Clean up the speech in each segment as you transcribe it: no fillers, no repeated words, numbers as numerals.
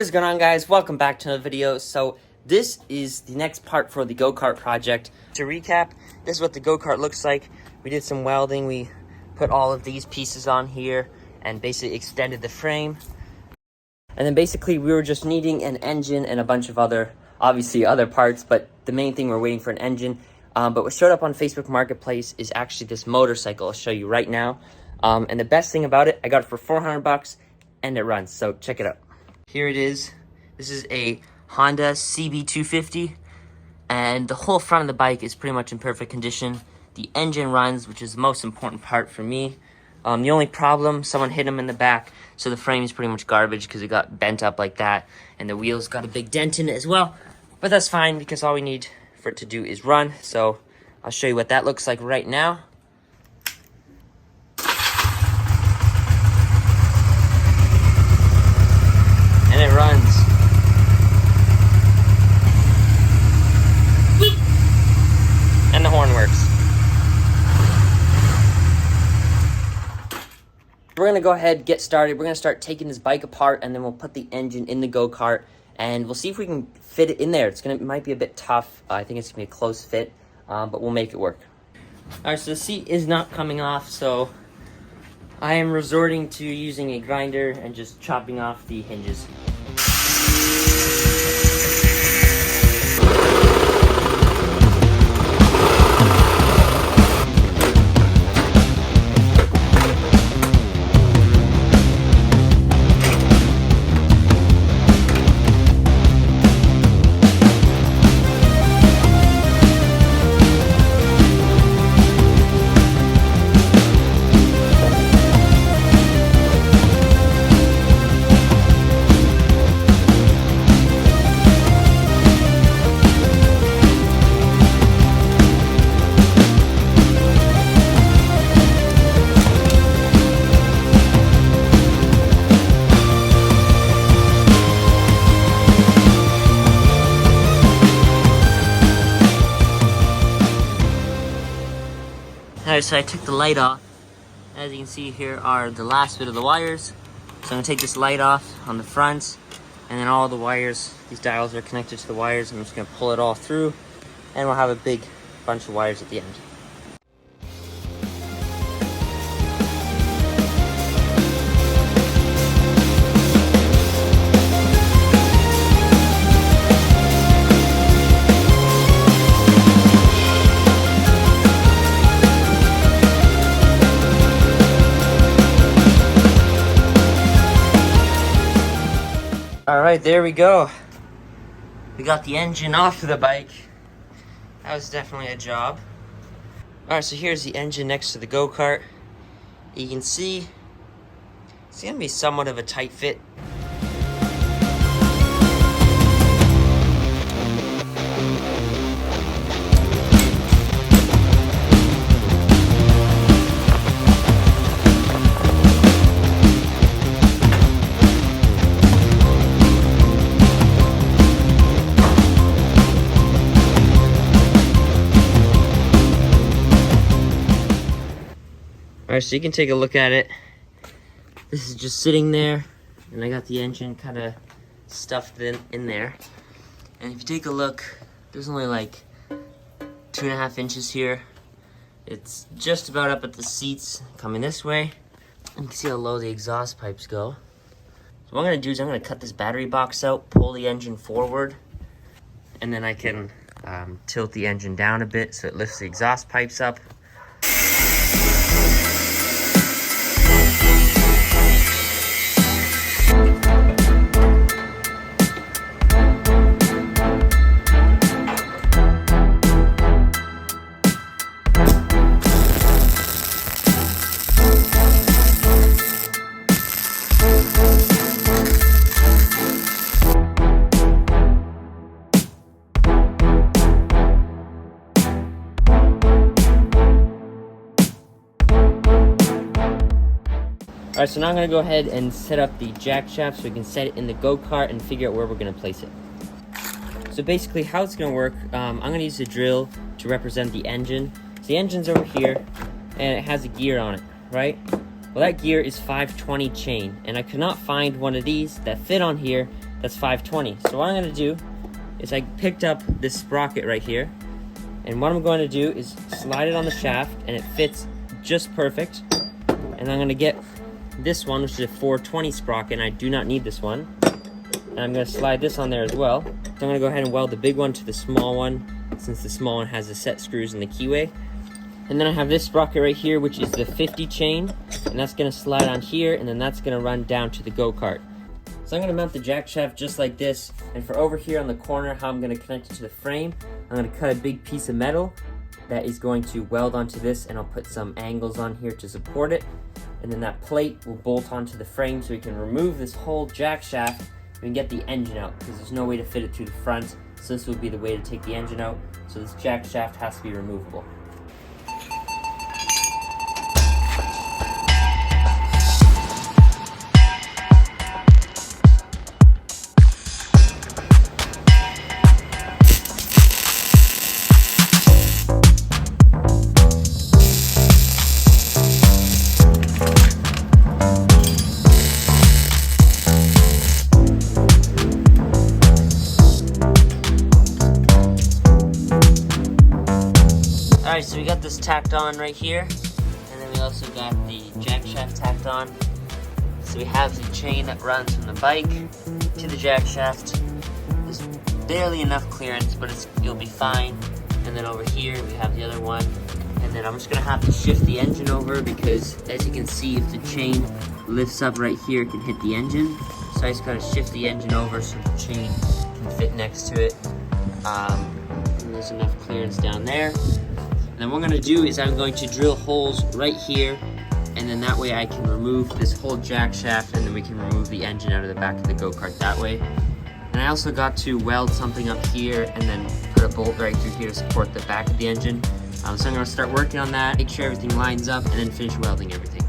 What is going on, guys? Welcome back to another video. So this is the next part for the go-kart project. To recap, this is what the go-kart looks like. We did some welding. We put all of these pieces on here and basically extended the frame. And then basically we were just needing an engine and a bunch of other parts, but the main thing we're waiting for an engine. But what showed up on Facebook Marketplace is actually this motorcycle. I'll show you right now. And the best thing about it, I got it for 400 bucks and it runs. So check it out. Here it is. This is a Honda CB250, and the whole front of the bike is pretty much in perfect condition. The engine runs, which is the most important part for me. The only problem, someone hit him in the back, so the frame is pretty much garbage because it got bent up like that, and the wheels got a big dent in it as well. But that's fine because all we need for it to do is run. So I'll show you what that looks like right now. And it runs. And the horn works. We're gonna go ahead, get started. We're gonna start taking this bike apart, and then we'll put the engine in the go-kart, and we'll see if we can fit it in there. It might be a bit tough. I think it's gonna be a close fit, but we'll make it work. All right, so the seat is not coming off, so I am resorting to using a grinder and just chopping off the hinges. Alright, so I took the light off. As you can see, here are the last bit of the wires. So I'm going to take this light off on the front, and then all the wires, these dials are connected to the wires. I'm just going to pull it all through, and we'll have a big bunch of wires at the end. Alright, there we go. We got the engine off of the bike. That was definitely a job. Alright, so here's the engine next to the go-kart. You can see it's going to be somewhat of a tight fit. Alright, so you can take a look at it. This is just sitting there, and I got the engine kind of stuffed in there. And if you take a look, there's only like 2.5 inches here. It's just about up at the seats coming this way. You can see how low the exhaust pipes go. So what I'm going to do is I'm going to cut this battery box out, pull the engine forward, and then I can tilt the engine down a bit so it lifts the exhaust pipes up. Alright, so now I'm going to go ahead and set up the jack shaft so we can set it in the go-kart and figure out where we're going to place it. So basically how it's going to work, I'm going to use a drill to represent the engine. So the engine's over here and it has a gear on it, right? Well, that gear is 520 chain, and I could not find one of these that fit on here that's 520. So what I'm gonna do is I picked up this sprocket right here, and what I'm going to do is slide it on the shaft, and it fits just perfect. And I'm gonna get this one, which is a 420 sprocket, and I do not need this one. And I'm gonna slide this on there as well. So I'm gonna go ahead and weld the big one to the small one, since the small one has the set screws and the keyway. And then I have this sprocket right here, which is the 50 chain, and that's gonna slide on here, and then that's gonna run down to the go-kart. So I'm gonna mount the jack shaft just like this, and for over here on the corner, how I'm gonna connect it to the frame, I'm gonna cut a big piece of metal that is going to weld onto this, and I'll put some angles on here to support it. And then that plate will bolt onto the frame so we can remove this whole jack shaft and get the engine out, because there's no way to fit it through the front. So this will be the way to take the engine out. So this jack shaft has to be removable. Alright, so we got this tacked on right here, and then we also got the jack shaft tacked on. So we have the chain that runs from the bike to the jack shaft. There's barely enough clearance, but you'll be fine. And then over here we have the other one. And then I'm just gonna have to shift the engine over, because as you can see, if the chain lifts up right here, it can hit the engine. So I just gotta shift the engine over so the chain can fit next to it. And there's enough clearance down there. And then what I'm going to do is I'm going to drill holes right here, and then that way I can remove this whole jack shaft, and then we can remove the engine out of the back of the go-kart that way. And I also got to weld something up here and then put a bolt right through here to support the back of the engine. So I'm going to start working on that, make sure everything lines up, and then finish welding everything.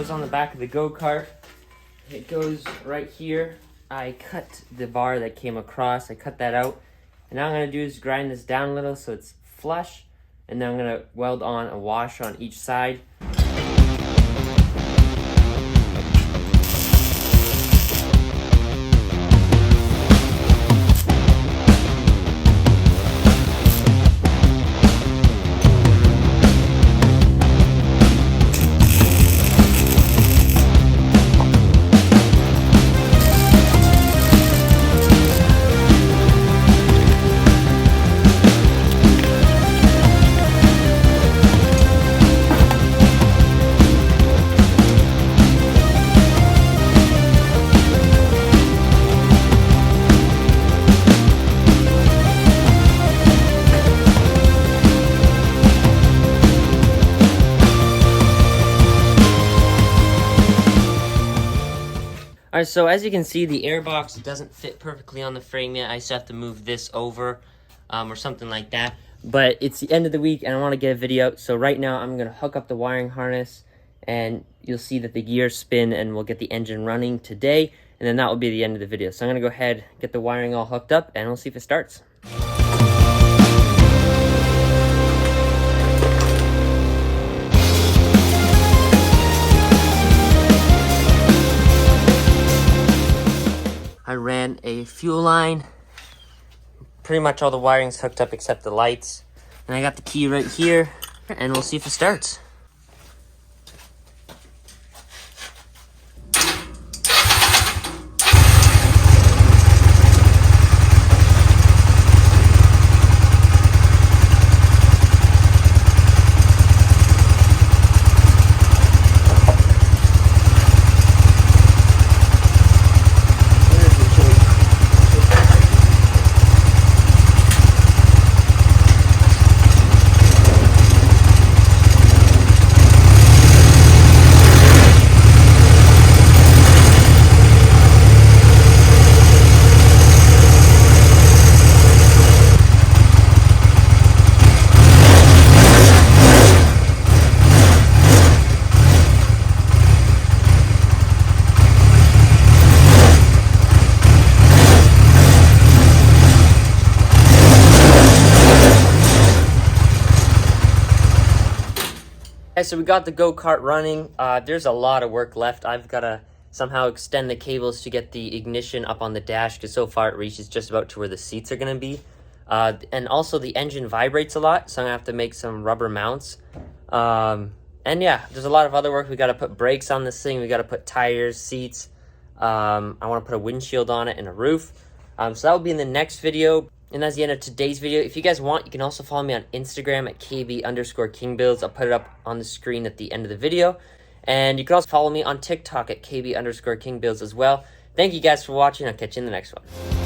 On the back of the go-kart, it goes right here. I cut the bar that came across, I cut that out, and now I'm going to do is grind this down a little so it's flush, and then I'm going to weld on a washer on each side. Alright, so as you can see, the airbox doesn't fit perfectly on the frame yet. I just have to move this over or something like that. But it's the end of the week and I want to get a video out. So right now I'm going to hook up the wiring harness and you'll see that the gears spin and we'll get the engine running today. And then that will be the end of the video. So I'm going to go ahead, get the wiring all hooked up, and we'll see if it starts. I ran a fuel line. Pretty much all the wiring's hooked up except the lights. And I got the key right here, and we'll see if it starts. Okay, so we got the go-kart running. There's a lot of work left. I've got to somehow extend the cables to get the ignition up on the dash, because so far it reaches just about to where the seats are going to be. And also the engine vibrates a lot, so I'm going to have to make some rubber mounts. And yeah, there's a lot of other work. We got to put brakes on this thing. We got to put tires, seats. I want to put a windshield on it and a roof. So that will be in the next video. And that's the end of today's video. If you guys want, you can also follow me on Instagram at KB_KingBuilds. I'll put it up on the screen at the end of the video. And you can also follow me on TikTok at KB_KingBuilds as well. Thank you guys for watching. I'll catch you in the next one.